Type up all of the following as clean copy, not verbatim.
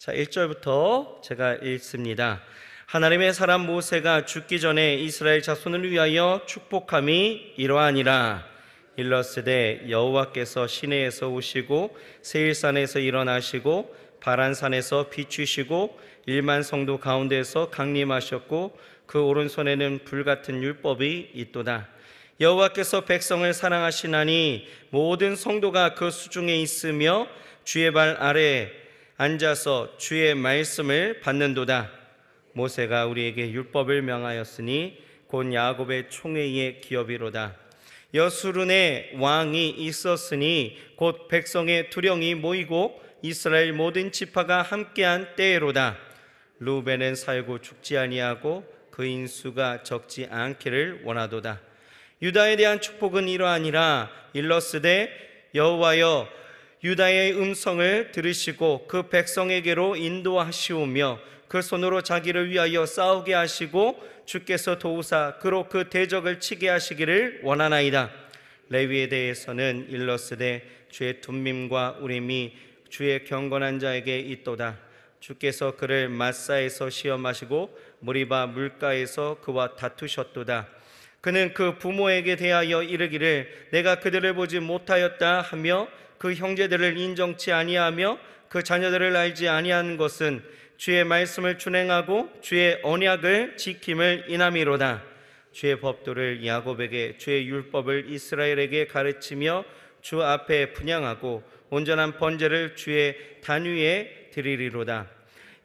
자, 1절부터 제가 읽습니다. 하나님의 사람 모세가 죽기 전에 이스라엘 자손을 위하여 축복함이 이러하니라. 일러스되 여호와께서 시내에서 오시고 세일산에서 일어나시고 바란산에서 비추시고 1만 성도 가운데서 강림하셨고 그 오른손에는 불같은 율법이 있도다. 여호와께서 백성을 사랑하시나니 모든 성도가 그 수중에 있으며 주의 발 아래에 앉아서 주의 말씀을 받는도다. 모세가 우리에게 율법을 명하였으니 곧 야곱의 총회의 기업이로다. 여수룬에 왕이 있었으니 곧 백성의 두령이 모이고 이스라엘 모든 지파가 함께한 때로다. 루벤은 살고 죽지 아니하고 그 인수가 적지 않기를 원하도다. 유다에 대한 축복은 이러하니라. 일러스되 여호와여 유다의 음성을 들으시고 그 백성에게로 인도하시오며 그 손으로 자기를 위하여 싸우게 하시고 주께서 도우사 그로 그 대적을 치게 하시기를 원하나이다. 레위에 대해서는 일러스되 주의 둠밈과 우림이 주의 경건한 자에게 있도다. 주께서 그를 마사에서 시험하시고 무리바 물가에서 그와 다투셨도다. 그는 그 부모에게 대하여 이르기를 내가 그들을 보지 못하였다 하며 그 형제들을 인정치 아니하며 그 자녀들을 알지 아니하는 것은 주의 말씀을 준행하고 주의 언약을 지킴을 인함이로다. 주의 법도를 야곱에게 주의 율법을 이스라엘에게 가르치며 주 앞에 분향하고 온전한 번제를 주의 단 위에 드리리로다.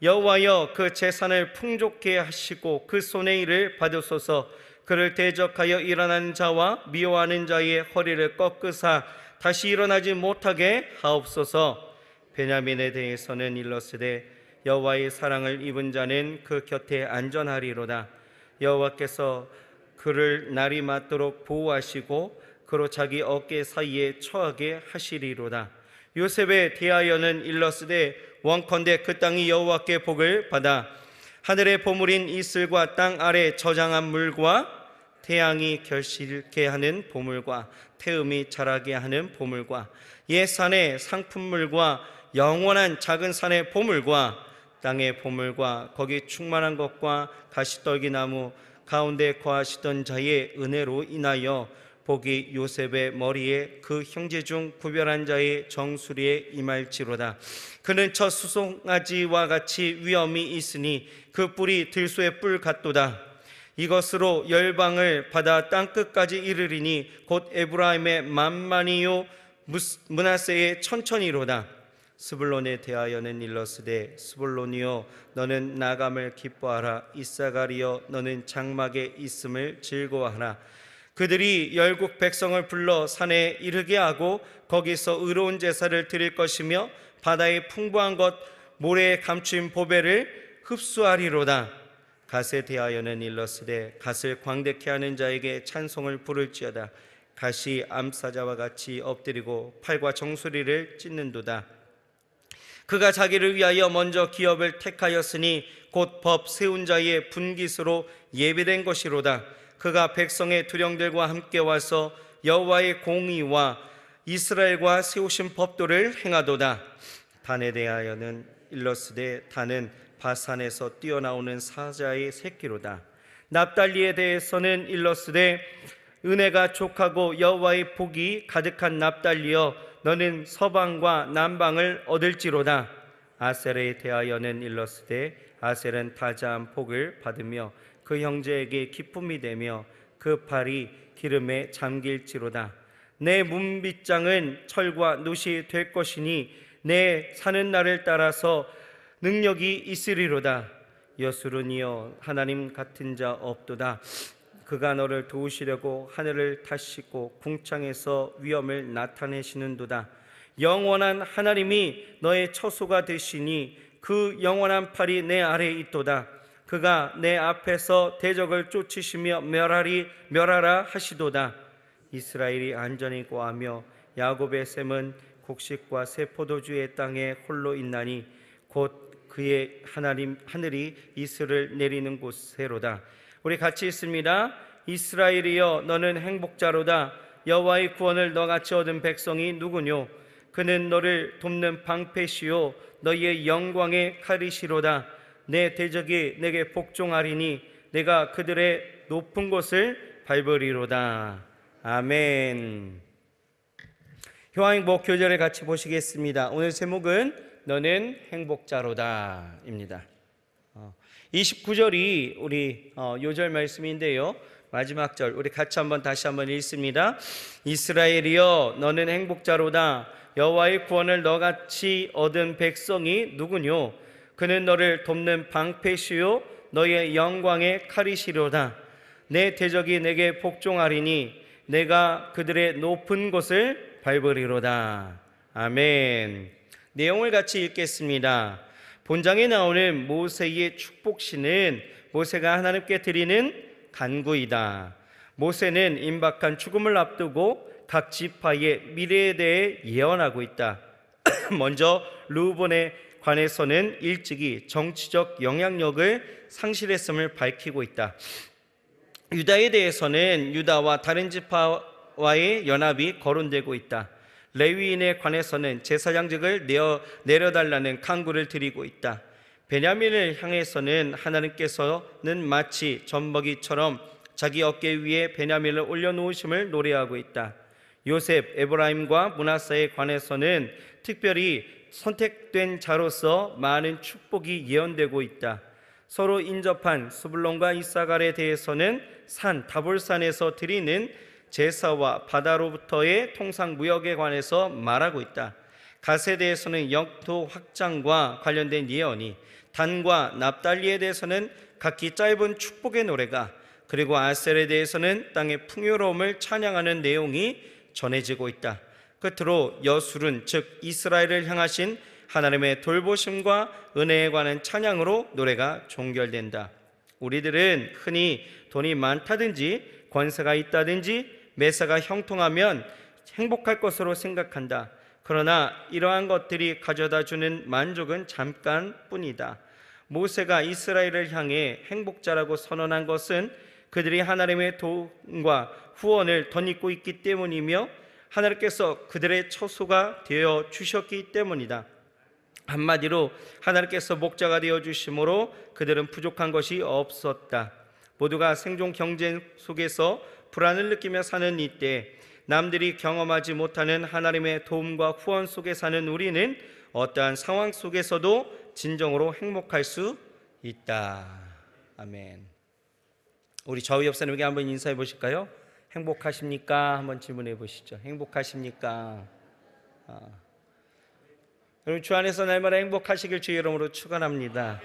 여호와여 그 재산을 풍족케 하시고 그 손의 일을 받으소서. 그를 대적하여 일어나는 자와 미워하는 자의 허리를 꺾으사 다시 일어나지 못하게 하옵소서. 베냐민에 대해서는 일러스되 여호와의 사랑을 입은 자는 그 곁에 안전하리로다. 여호와께서 그를 날이 맞도록 보호하시고 그로 자기 어깨 사이에 처하게 하시리로다. 요셉에 대하여는 일러스되 원컨대 그 땅이 여호와께 복을 받아 하늘의 보물인 이슬과 땅 아래 저장한 물과 태양이 결실케 하는 보물과 태음이 자라게 하는 보물과 옛산의 상품물과 영원한 작은 산의 보물과 땅의 보물과 거기 충만한 것과 가시떨기나무 가운데 거하시던 자의 은혜로 인하여 복이 요셉의 머리에 그 형제 중 구별한 자의 정수리에 임할지로다. 그는 첫 수송아지와 같이 위엄이 있으니 그 뿔이 들소의 뿔 같도다. 이것으로 열방을 받아 땅끝까지 이르리니 곧 에브라임의 만만이요 므낫세의 천천이로다. 스불론에 대하여는 일러스되 스불론이여 너는 나감을 기뻐하라. 이사가리여 너는 장막에 있음을 즐거워하라. 그들이 열국 백성을 불러 산에 이르게 하고 거기서 의로운 제사를 드릴 것이며 바다의 풍부한 것 모래에 감추인 보배를 흡수하리로다. 갓에 대하여는 일러스되 갓을 광대케 하는 자에게 찬송을 부를지어다. 갓이 암사자와 같이 엎드리고 팔과 정수리를 찢는도다. 그가 자기를 위하여 먼저 기업을 택하였으니 곧 법 세운 자의 분깃으로 예배된 것이로다. 그가 백성의 두령들과 함께 와서 여호와의 공의와 이스라엘과 세우신 법도를 행하도다. 단에 대하여는 일러스되 단은 바산에서 뛰어나오는 사자의 새끼로다. 납달리에 대해서는 일러스되 은혜가 족하고 여호와의 복이 가득한 납달리여 너는 서방과 남방을 얻을지로다. 아셀에 대하여는 일러스되 아셀은 다자한 복을 받으며 그 형제에게 기쁨이 되며 그 팔이 기름에 잠길지로다. 내 문빗장은 철과 놋이 될 것이니 내 사는 날을 따라서 능력이 있으리로다. 여수론이여 하나님 같은 자 없도다. 그가 너를 도우시려고 하늘을 타시고 궁창에서 위엄을 나타내시는도다. 영원한 하나님이 너의 처소가 되시니 그 영원한 팔이 내 아래에 있도다. 그가 내 앞에서 대적을 쫓으시며 멸하라 하시도다. 이스라엘이 안전히 거하며 야곱의 샘은 곡식과 새 포도주의 땅에 홀로 있나니 곧 그의 하늘이 이슬을 내리는 곳에로다. 우리 같이 있습니다. 이스라엘이여 너는 행복자로다. 여호와의 구원을 너같이 얻은 백성이 누구뇨? 그는 너를 돕는 방패시요 너희의 영광의 칼이시로다. 내 대적이 내게 복종하리니 내가 그들의 높은 곳을 밟으리로다. 아멘. 효왕행복 교절을 같이 보시겠습니다. 오늘 제목은 너는 행복자로다 입니다. 29절이 우리 요절 말씀인데요, 마지막 절 우리 같이 다시 한번 읽습니다. 이스라엘이여 너는 행복자로다. 여호와의 구원을 너같이 얻은 백성이 누구뇨? 그는 너를 돕는 방패시요 너의 영광의 칼이시로다. 내 대적이 내게 복종하리니 내가 그들의 높은 곳을 밟으리로다. 아멘. 내용을 같이 읽겠습니다. 본장에 나오는 모세의 축복시는 모세가 하나님께 드리는 간구이다. 모세는 임박한 죽음을 앞두고 각 지파의 미래에 대해 예언하고 있다. 먼저 르우본에 관해서는 일찍이 정치적 영향력을 상실했음을 밝히고 있다. 유다에 대해서는 유다와 다른 지파와의 연합이 거론되고 있다. 레위인에 관해서는 제사장직을 내려달라는 간구를 드리고 있다. 베냐민을 향해서는 하나님께서는 마치 젖먹이처럼 자기 어깨 위에 베냐민을 올려놓으심을 노래하고 있다. 요셉, 에브라임과 므낫세에 관해서는 특별히 선택된 자로서 많은 축복이 예언되고 있다. 서로 인접한 스불론과 이사갈에 대해서는 산 다볼산에서 드리는 제사와 바다로부터의 통상 무역에 관해서 말하고 있다. 갓에 대해서는 영토 확장과 관련된 예언이, 단과 납달리에 대해서는 각기 짧은 축복의 노래가, 그리고 아셀에 대해서는 땅의 풍요로움을 찬양하는 내용이 전해지고 있다. 끝으로 여술은 즉 이스라엘을 향하신 하나님의 돌보심과 은혜에 관한 찬양으로 노래가 종결된다. 우리들은 흔히 돈이 많다든지 권세가 있다든지 매사가 형통하면 행복할 것으로 생각한다. 그러나 이러한 것들이 가져다주는 만족은 잠깐뿐이다. 모세가 이스라엘을 향해 행복자라고 선언한 것은 그들이 하나님의 도움과 후원을 덧입고 있기 때문이며 하나님께서 그들의 처소가 되어 주셨기 때문이다. 한마디로 하나님께서 목자가 되어 주심으로 그들은 부족한 것이 없었다. 모두가 생존 경쟁 속에서 불안을 느끼며 사는 이때 남들이 경험하지 못하는 하나님의 도움과 후원 속에 사는 우리는 어떠한 상황 속에서도 진정으로 행복할 수 있다. 아멘. 우리 좌우 옆 사람에게 한번 인사해 보실까요? 행복하십니까? 한번 질문해 보시죠. 행복하십니까? 여러분 주 안에서 날마다 행복하시길 주의 이름으로 축원합니다.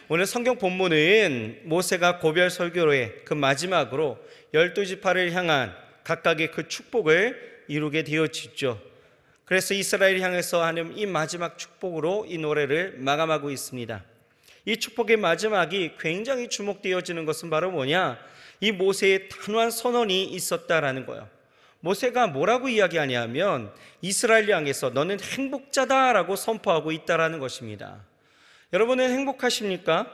오늘 성경 본문은 모세가 고별 설교의 그 마지막으로 12지파를 향한 각각의 그 축복을 이루게 되어지죠. 그래서 이스라엘을 향해서 하는 이 마지막 축복으로 이 노래를 마감하고 있습니다. 이 축복의 마지막이 굉장히 주목되어지는 것은 바로 뭐냐? 이 모세의 단호한 선언이 있었다라는 거예요. 모세가 뭐라고 이야기하냐면 이스라엘을 향해서 너는 행복자다라고 선포하고 있다라는 것입니다. 여러분은 행복하십니까?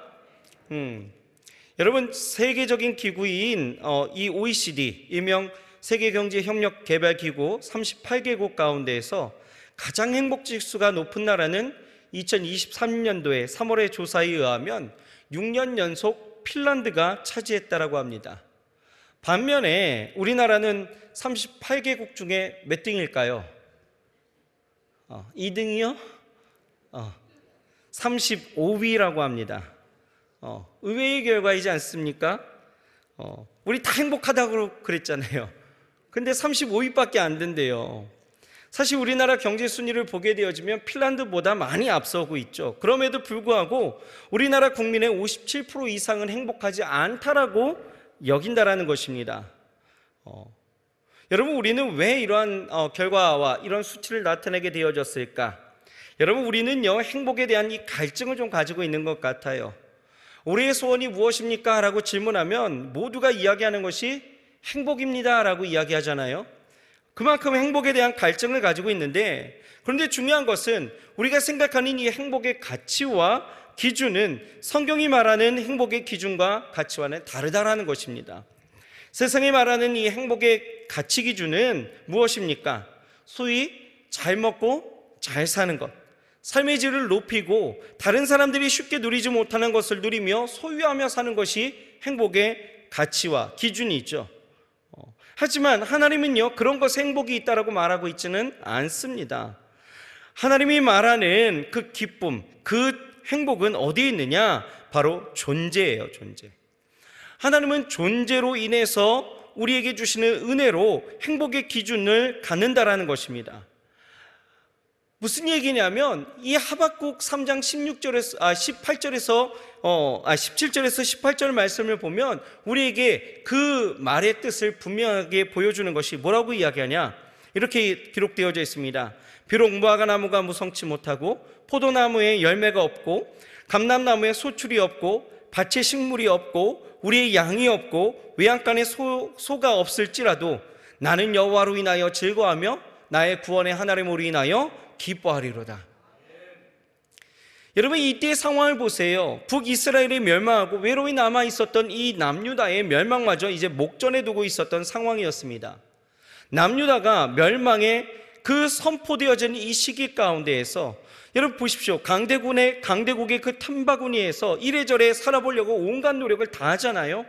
여러분 세계적인 기구인 이 OECD 일명 세계경제협력개발기구 38개국 가운데에서 가장 행복지수가 높은 나라는 2023년도에 3월의 조사에 의하면 6년 연속 핀란드가 차지했다라고 합니다. 반면에 우리나라는 38개국 중에 몇 등일까요? 2등이요? 35위라고 합니다. 의외의 결과이지 않습니까? 우리 다 행복하다고 그랬잖아요. 근데 35위밖에 안 된대요. 사실 우리나라 경제 순위를 보게 되어지면 핀란드보다 많이 앞서고 있죠. 그럼에도 불구하고 우리나라 국민의 57% 이상은 행복하지 않다라고 여긴다라는 것입니다. 여러분 우리는 왜 이러한 결과와 이런 수치를 나타내게 되어졌을까? 여러분 우리는요 행복에 대한 이 갈증을 좀 가지고 있는 것 같아요. 우리의 소원이 무엇입니까? 라고 질문하면 모두가 이야기하는 것이 행복입니다 라고 이야기하잖아요. 그만큼 행복에 대한 갈증을 가지고 있는데, 그런데 중요한 것은 우리가 생각하는 이 행복의 가치와 기준은 성경이 말하는 행복의 기준과 가치와는 다르다라는 것입니다. 세상이 말하는 이 행복의 가치 기준은 무엇입니까? 소위 잘 먹고 잘 사는 것, 삶의 질을 높이고 다른 사람들이 쉽게 누리지 못하는 것을 누리며 소유하며 사는 것이 행복의 가치와 기준이 있죠. 하지만 하나님은요, 그런 것에 행복이 있다라고 말하고 있지는 않습니다. 하나님이 말하는 그 기쁨, 그 행복은 어디에 있느냐? 바로 존재예요, 존재. 하나님은 존재로 인해서 우리에게 주시는 은혜로 행복의 기준을 갖는다라는 것입니다. 무슨 얘기냐면 이 하박국 3장 17절에서 18절 말씀을 보면 우리에게 그 말의 뜻을 분명하게 보여주는 것이 뭐라고 이야기하냐? 이렇게 기록되어져 있습니다. 비록 무화과 나무가 무성치 못하고 포도나무에 열매가 없고 감람나무에 소출이 없고 밭에 식물이 없고 우리의 양이 없고 외양간에 소가 없을지라도 나는 여호와로 인하여 즐거워하며 나의 구원의 하나님으로 인하여 기뻐하리로다. 여러분, 이때의 상황을 보세요. 북이스라엘이 멸망하고 외로이 남아있었던 이 남유다의 멸망마저 이제 목전에 두고 있었던 상황이었습니다. 남유다가 멸망에 그 선포되어진 이 시기 가운데에서 여러분 보십시오. 강대국의 그 탐바구니에서 이래저래 살아보려고 온갖 노력을 다 하잖아요.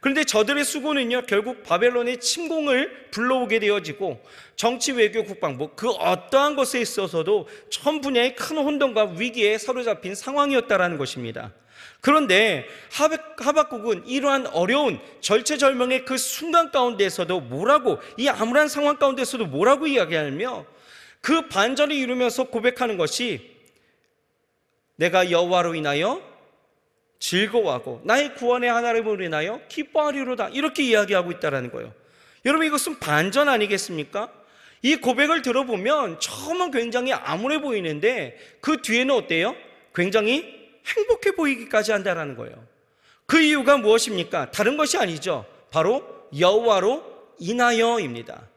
그런데 저들의 수고는요, 결국 바벨론의 침공을 불러오게 되어지고 정치, 외교, 국방부 그 어떠한 것에 있어서도 전 분야의 큰 혼돈과 위기에 사로잡힌 상황이었다라는 것입니다. 그런데 하박국은 이러한 어려운 절체절명의 그 순간 가운데서도 이 암울한 상황 가운데서도 뭐라고 이야기하냐며 그 반전을 이루면서 고백하는 것이 내가 여호와로 인하여 즐거워하고 나의 구원의 하나님으로 인하여 기뻐하리로다, 이렇게 이야기하고 있다는 거예요. 여러분, 이것은 반전 아니겠습니까? 이 고백을 들어보면 처음은 굉장히 암울해 보이는데 그 뒤에는 어때요? 굉장히 행복해 보이기까지 한다는 거예요. 그 이유가 무엇입니까? 다른 것이 아니죠. 바로 여호와로 인하여입니다.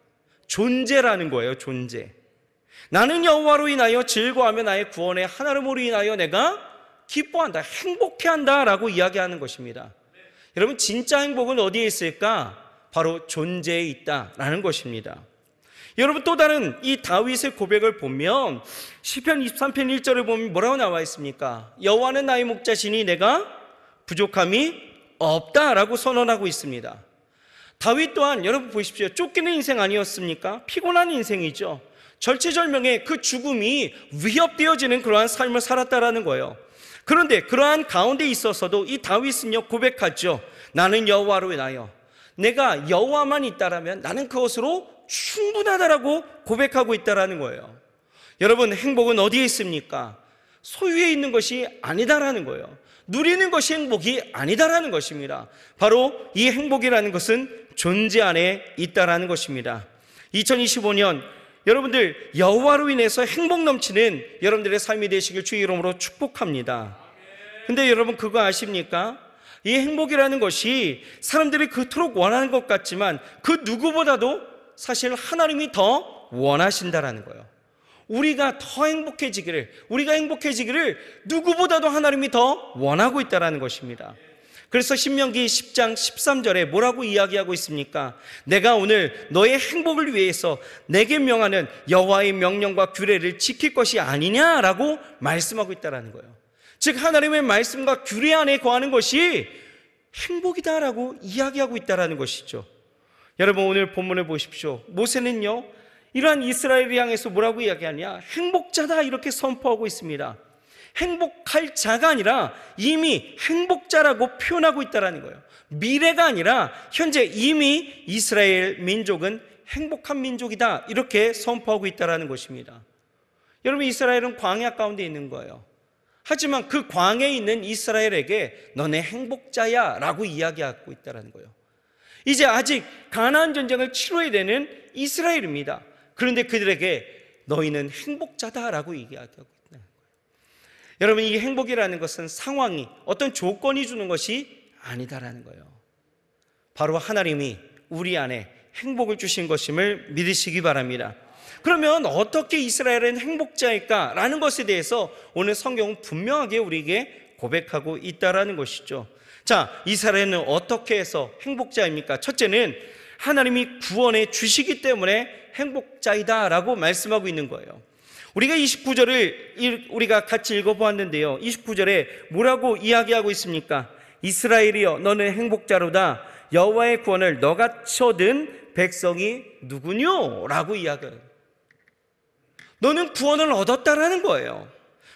존재라는 거예요, 존재. 나는 여호와로 인하여 즐거워하며 나의 구원의 하나님으로 인하여 내가 기뻐한다, 행복해한다 라고 이야기하는 것입니다. 여러분, 진짜 행복은 어디에 있을까? 바로 존재에 있다라는 것입니다. 여러분, 또 다른 이 다윗의 고백을 보면 시편 23편 1절에 보면 뭐라고 나와 있습니까? 여호와는 나의 목자시니 내가 부족함이 없다라고 선언하고 있습니다. 다윗 또한 여러분 보십시오. 쫓기는 인생 아니었습니까? 피곤한 인생이죠. 절체절명의 그 죽음이 위협되어지는 그러한 삶을 살았다라는 거예요. 그런데 그러한 가운데 있어서도 이 다윗은요, 고백하죠. 나는 여호와로 인하여, 내가 여호와만 있다라면 나는 그것으로 충분하다라고 고백하고 있다라는 거예요. 여러분, 행복은 어디에 있습니까? 소유에 있는 것이 아니다라는 거예요. 누리는 것이 행복이 아니다라는 것입니다. 바로 이 행복이라는 것은 존재 안에 있다라는 것입니다. 2025년 여러분들 여호와로 인해서 행복 넘치는 여러분들의 삶이 되시길 주의 이름으로 축복합니다. 근데 여러분, 그거 아십니까? 이 행복이라는 것이 사람들이 그토록 원하는 것 같지만 그 누구보다도 사실 하나님이 더 원하신다라는 거예요. 우리가 행복해지기를 누구보다도 하나님이 더 원하고 있다라는 것입니다. 그래서 신명기 10장 13절에 뭐라고 이야기하고 있습니까? 내가 오늘 너의 행복을 위해서 내게 명하는 여호와의 명령과 규례를 지킬 것이 아니냐라고 말씀하고 있다라는 거예요. 즉, 하나님의 말씀과 규례 안에 거하는 것이 행복이다라고 이야기하고 있다라는 것이죠. 여러분, 오늘 본문을 보십시오. 모세는요, 이러한 이스라엘을 향해서 뭐라고 이야기하냐? 행복자다, 이렇게 선포하고 있습니다. 행복할 자가 아니라 이미 행복자라고 표현하고 있다는 거예요. 미래가 아니라 현재 이미 이스라엘 민족은 행복한 민족이다, 이렇게 선포하고 있다는 것입니다. 여러분, 이스라엘은 광야 가운데 있는 거예요. 하지만 그 광야에 있는 이스라엘에게 너네 행복자야 라고 이야기하고 있다는 거예요. 이제 아직 가나안 전쟁을 치러야 되는 이스라엘입니다. 그런데 그들에게 너희는 행복자다라고 얘기하고 있다는 거예요. 여러분, 이 행복이라는 것은 상황이, 어떤 조건이 주는 것이 아니다라는 거예요. 바로 하나님이 우리 안에 행복을 주신 것임을 믿으시기 바랍니다. 그러면 어떻게 이스라엘은 행복자일까라는 것에 대해서 오늘 성경은 분명하게 우리에게 고백하고 있다라는 것이죠. 자, 이스라엘은 어떻게 해서 행복자입니까? 첫째는 하나님이 구원해 주시기 때문에 행복자이다 라고 말씀하고 있는 거예요. 우리가 29절을 우리가 같이 읽어보았는데요, 29절에 뭐라고 이야기하고 있습니까? 이스라엘이여 너는 행복자로다. 여호와의 구원을 너같이 얻은 백성이 누구뇨? 라고 이야기해요. 너는 구원을 얻었다라는 거예요.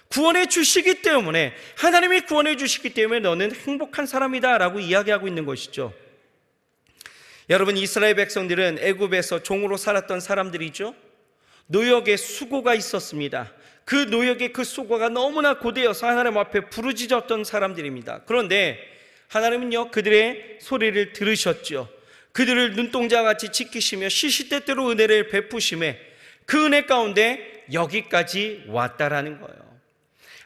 구원해 주시기 때문에, 하나님이 구원해 주시기 때문에 너는 행복한 사람이다 라고 이야기하고 있는 것이죠. 여러분, 이스라엘 백성들은 애굽에서 종으로 살았던 사람들이죠. 노역의 수고가 있었습니다. 그 노역의 그 수고가 너무나 고되어서 하나님 앞에 부르짖었던 사람들입니다. 그런데 하나님은요, 그들의 소리를 들으셨죠. 그들을 눈동자같이 지키시며 시시때때로 은혜를 베푸심에 그 은혜 가운데 여기까지 왔다라는 거예요.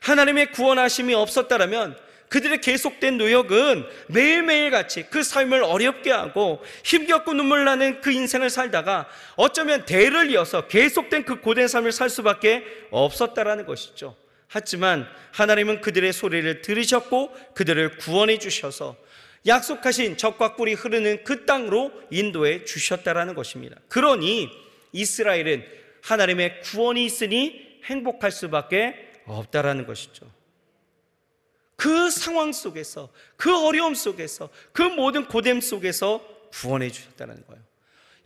하나님의 구원하심이 없었다라면 그들의 계속된 노역은 매일매일 같이 그 삶을 어렵게 하고 힘겹고 눈물 나는 그 인생을 살다가 어쩌면 대를 이어서 계속된 그 고된 삶을 살 수밖에 없었다라는 것이죠. 하지만 하나님은 그들의 소리를 들으셨고 그들을 구원해 주셔서 약속하신 젖과 꿀이 흐르는 그 땅으로 인도해 주셨다라는 것입니다. 그러니 이스라엘은 하나님의 구원이 있으니 행복할 수밖에 없다라는 것이죠. 그 상황 속에서, 그 어려움 속에서, 그 모든 고됨 속에서 구원해 주셨다는 거예요.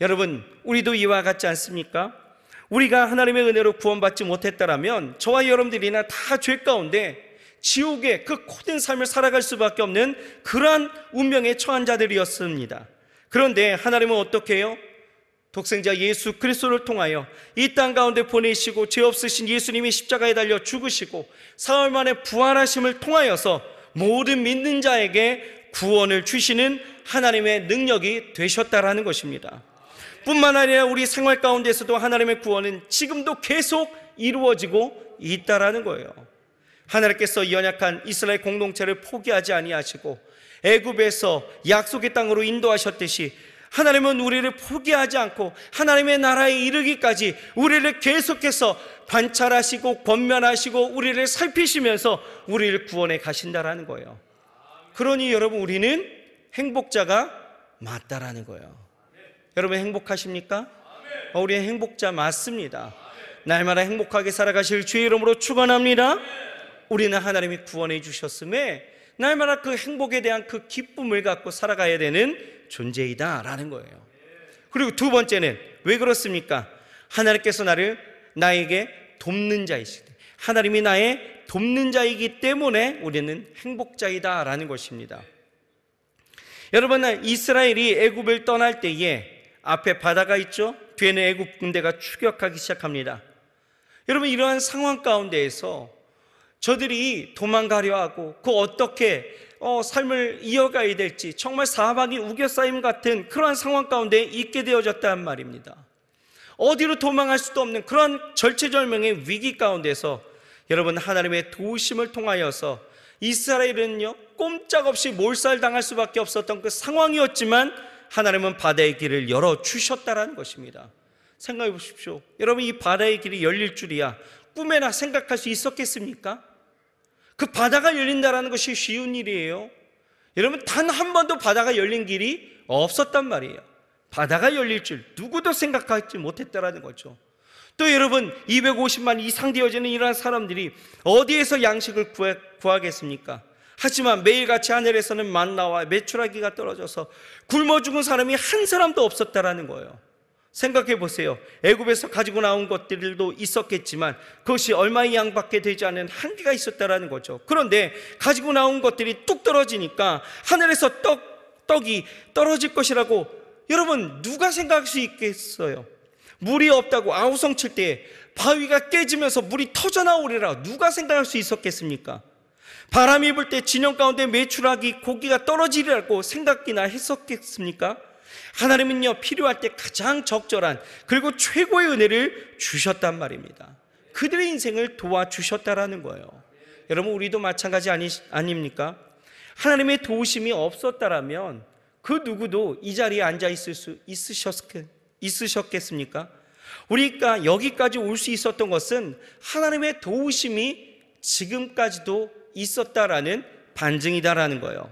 여러분, 우리도 이와 같지 않습니까? 우리가 하나님의 은혜로 구원받지 못했다라면 저와 여러분들이나 다 죄 가운데 지옥의 그 고된 삶을 살아갈 수밖에 없는 그러한 운명에 처한 자들이었습니다. 그런데 하나님은 어떻게 해요? 독생자 예수 그리스도를 통하여 이 땅 가운데 보내시고 죄 없으신 예수님이 십자가에 달려 죽으시고 사흘 만에 부활하심을 통하여서 모든 믿는 자에게 구원을 주시는 하나님의 능력이 되셨다라는 것입니다. 뿐만 아니라 우리 생활 가운데서도 하나님의 구원은 지금도 계속 이루어지고 있다라는 거예요. 하나님께서 연약한 이스라엘 공동체를 포기하지 아니하시고 애굽에서 약속의 땅으로 인도하셨듯이 하나님은 우리를 포기하지 않고 하나님의 나라에 이르기까지 우리를 계속해서 관찰하시고 권면하시고 우리를 살피시면서 우리를 구원해 가신다라는 거예요. 그러니 여러분, 우리는 행복자가 맞다라는 거예요. 여러분, 행복하십니까? 우리는 행복자 맞습니다. 날마다 행복하게 살아가실 주의 이름으로 축원합니다. 우리는 하나님이 구원해 주셨음에 날마다 그 행복에 대한 그 기쁨을 갖고 살아가야 되는 존재이다 라는 거예요. 그리고 두 번째는 왜 그렇습니까? 하나님께서 나에게 돕는 자이시다. 하나님이 나의 돕는 자이기 때문에 우리는 행복자이다 라는 것입니다. 여러분, 이스라엘이 애굽을 떠날 때에 앞에 바다가 있죠. 뒤에는 애굽 군대가 추격하기 시작합니다. 여러분, 이러한 상황 가운데에서 저들이 도망가려 하고 그 어떻게 삶을 이어가야 될지 정말 사방이 우겨싸임 같은 그러한 상황 가운데 있게 되어졌단 말입니다. 어디로 도망할 수도 없는 그러한 절체절명의 위기 가운데서 여러분, 하나님의 도우심을 통하여서 이스라엘은요 꼼짝없이 몰살당할 수밖에 없었던 그 상황이었지만 하나님은 바다의 길을 열어주셨다라는 것입니다. 생각해 보십시오. 여러분, 이 바다의 길이 열릴 줄이야 꿈에나 생각할 수 있었겠습니까? 그 바다가 열린다는 것이 쉬운 일이에요. 여러분, 단 한 번도 바다가 열린 길이 없었단 말이에요. 바다가 열릴 줄 누구도 생각하지 못했다라는 거죠. 또 여러분, 250만 이상 되어지는 이러한 사람들이 어디에서 양식을 구하겠습니까? 하지만 매일같이 하늘에서는 만나와 메추라기가 떨어져서 굶어 죽은 사람이 한 사람도 없었다라는 거예요. 생각해 보세요. 애굽에서 가지고 나온 것들도 있었겠지만 그것이 얼마의 양밖에 되지 않은 한계가 있었다라는 거죠. 그런데 가지고 나온 것들이 뚝 떨어지니까 하늘에서 떡이 떨어질 것이라고 여러분, 누가 생각할 수 있겠어요? 물이 없다고 아우성칠 때 바위가 깨지면서 물이 터져나오리라 누가 생각할 수 있었겠습니까? 바람이 불 때 진영 가운데 메추라기 고기가 떨어지리라고 생각이나 했었겠습니까? 하나님은요 필요할 때 가장 적절한 그리고 최고의 은혜를 주셨단 말입니다. 그들의 인생을 도와주셨다라는 거예요. 여러분, 우리도 마찬가지 아닙니까? 하나님의 도우심이 없었다라면 그 누구도 이 자리에 앉아 있을 수 있으셨겠습니까? 우리가 여기까지 올 수 있었던 것은 하나님의 도우심이 지금까지도 있었다라는 반증이다라는 거예요.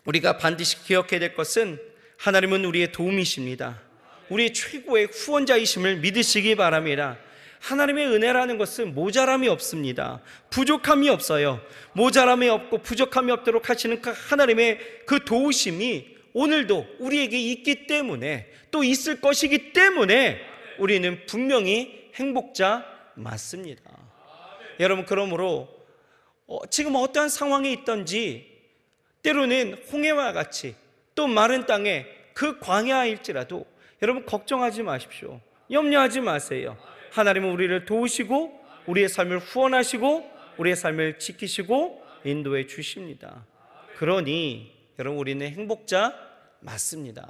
우리가 반드시 기억해야 될 것은 하나님은 우리의 도움이십니다. 우리의 최고의 후원자이심을 믿으시기 바랍니다. 하나님의 은혜라는 것은 모자람이 없습니다. 부족함이 없어요. 모자람이 없고 부족함이 없도록 하시는 그 하나님의 그 도우심이 오늘도 우리에게 있기 때문에, 또 있을 것이기 때문에 우리는 분명히 행복자 맞습니다. 여러분, 그러므로 지금 어떠한 상황에 있든지, 때로는 홍해와 같이 또 마른 땅에 그 광야일지라도 여러분 걱정하지 마십시오. 염려하지 마세요. 하나님은 우리를 도우시고 우리의 삶을 후원하시고 우리의 삶을 지키시고 인도해 주십니다. 그러니 여러분, 우리는 행복자 맞습니다.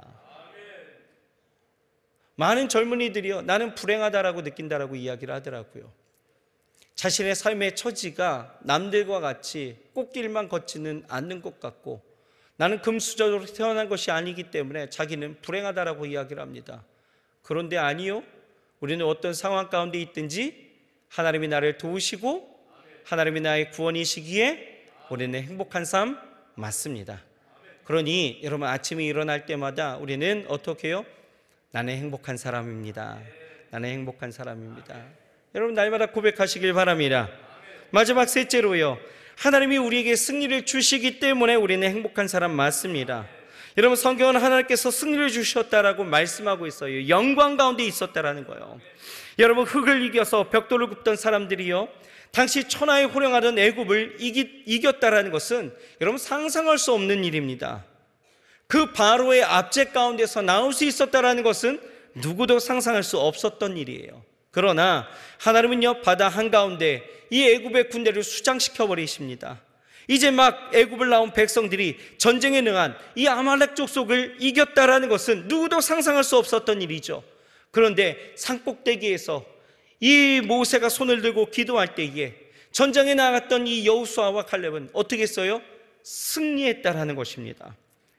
많은 젊은이들이요, 나는 불행하다라고 느낀다라고 이야기를 하더라고요. 자신의 삶의 처지가 남들과 같이 꽃길만 걷지는 않는 것 같고, 나는 금수저로 태어난 것이 아니기 때문에 자기는 불행하다라고 이야기를 합니다. 그런데 아니요, 우리는 어떤 상황 가운데 있든지 하나님이 나를 도우시고 하나님이 나의 구원이시기에 우리는 행복한 삶 맞습니다. 그러니 여러분, 아침에 일어날 때마다 우리는 어떻게 해요? 나는 행복한 사람입니다. 나는 행복한 사람입니다. 여러분, 날마다 고백하시길 바랍니다. 마지막 셋째로요, 하나님이 우리에게 승리를 주시기 때문에 우리는 행복한 사람 맞습니다. 여러분, 성경은 하나님께서 승리를 주셨다라고 말씀하고 있어요. 영광 가운데 있었다라는 거예요. 여러분, 흙을 이겨서 벽돌을 굽던 사람들이요, 당시 천하에 호령하던 애굽을 이겼다라는 것은 여러분 상상할 수 없는 일입니다. 그 바로의 압제 가운데서 나올 수 있었다라는 것은 누구도 상상할 수 없었던 일이에요. 그러나 하나님은요, 바다 한가운데 이 애굽의 군대를 수장시켜 버리십니다. 이제 막 애굽을 나온 백성들이 전쟁에 능한 이 아말렉 족속을 이겼다라는 것은 누구도 상상할 수 없었던 일이죠. 그런데 산꼭대기에서 이 모세가 손을 들고 기도할 때에 전쟁에 나갔던 이 여호수아와 칼렙은 어떻게 했어요? 승리했다라는 것입니다.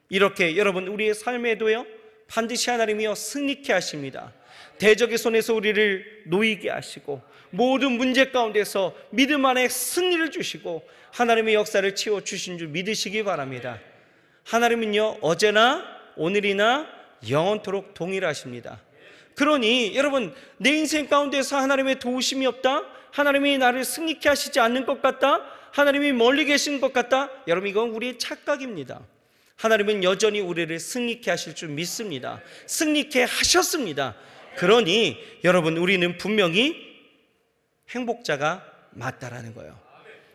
이렇게 여러분, 우리의 삶에도요, 반드시 하나님이요 승리케 하십니다. 대적의 손에서 우리를 놓이게 하시고 모든 문제 가운데서 믿음 안에 승리를 주시고 하나님의 역사를 채워주신 줄 믿으시기 바랍니다. 하나님은요, 어제나 오늘이나 영원토록 동일하십니다. 그러니 여러분, 내 인생 가운데서 하나님의 도우심이 없다, 하나님이 나를 승리케 하시지 않는 것 같다, 하나님이 멀리 계신 것 같다, 여러분, 이건 우리의 착각입니다. 하나님은 여전히 우리를 승리케 하실 줄 믿습니다. 승리케 하셨습니다. 그러니 여러분, 우리는 분명히 행복자가 맞다라는 거예요.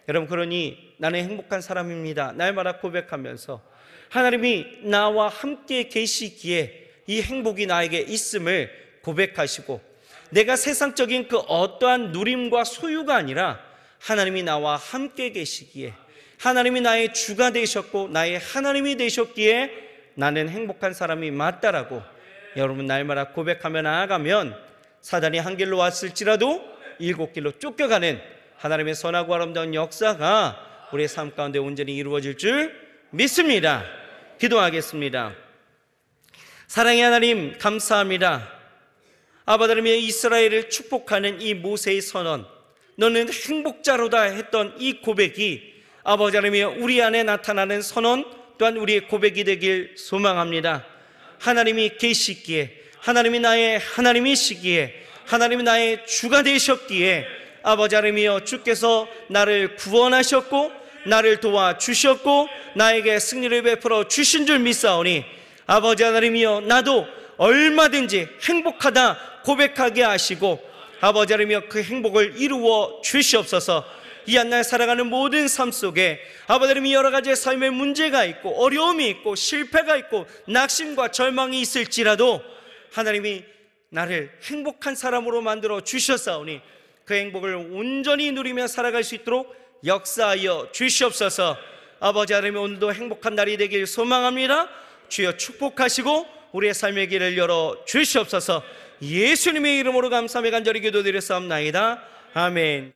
여러분, 그러니 나는 행복한 사람입니다, 날마다 고백하면서 하나님이 나와 함께 계시기에 이 행복이 나에게 있음을 고백하시고, 내가 세상적인 그 어떠한 누림과 소유가 아니라 하나님이 나와 함께 계시기에, 하나님이 나의 주가 되셨고 나의 하나님이 되셨기에 나는 행복한 사람이 맞다라고 여러분 날마다 고백하며 나아가면, 사단이 한 길로 왔을지라도 7길로 쫓겨가는 하나님의 선하고 아름다운 역사가 우리의 삶 가운데 온전히 이루어질 줄 믿습니다. 기도하겠습니다. 사랑의 하나님, 감사합니다. 아버지 하나님, 이스라엘을 축복하는 이 모세의 선언, 너는 행복자로다 했던 이 고백이 아버지 하나님, 우리 안에 나타나는 선언 또한 우리의 고백이 되길 소망합니다. 하나님이 계시기에, 하나님이 나의 하나님이시기에, 하나님이 나의 주가 되셨기에 아버지 하나님이여, 주께서 나를 구원하셨고 나를 도와주셨고 나에게 승리를 베풀어 주신 줄 믿사오니, 아버지 하나님이여, 나도 얼마든지 행복하다 고백하게 하시고 아버지 하나님이여, 그 행복을 이루어 주시옵소서. 이 한날 살아가는 모든 삶 속에 아버지 하나님, 여러 가지의 삶의 문제가 있고 어려움이 있고 실패가 있고 낙심과 절망이 있을지라도 하나님이 나를 행복한 사람으로 만들어 주셨사오니 그 행복을 온전히 누리며 살아갈 수 있도록 역사하여 주시옵소서. 아버지 하나님, 오늘도 행복한 날이 되길 소망합니다. 주여 축복하시고 우리의 삶의 길을 열어 주시옵소서. 예수님의 이름으로 감사하며 간절히 기도드렸사옵나이다. 아멘.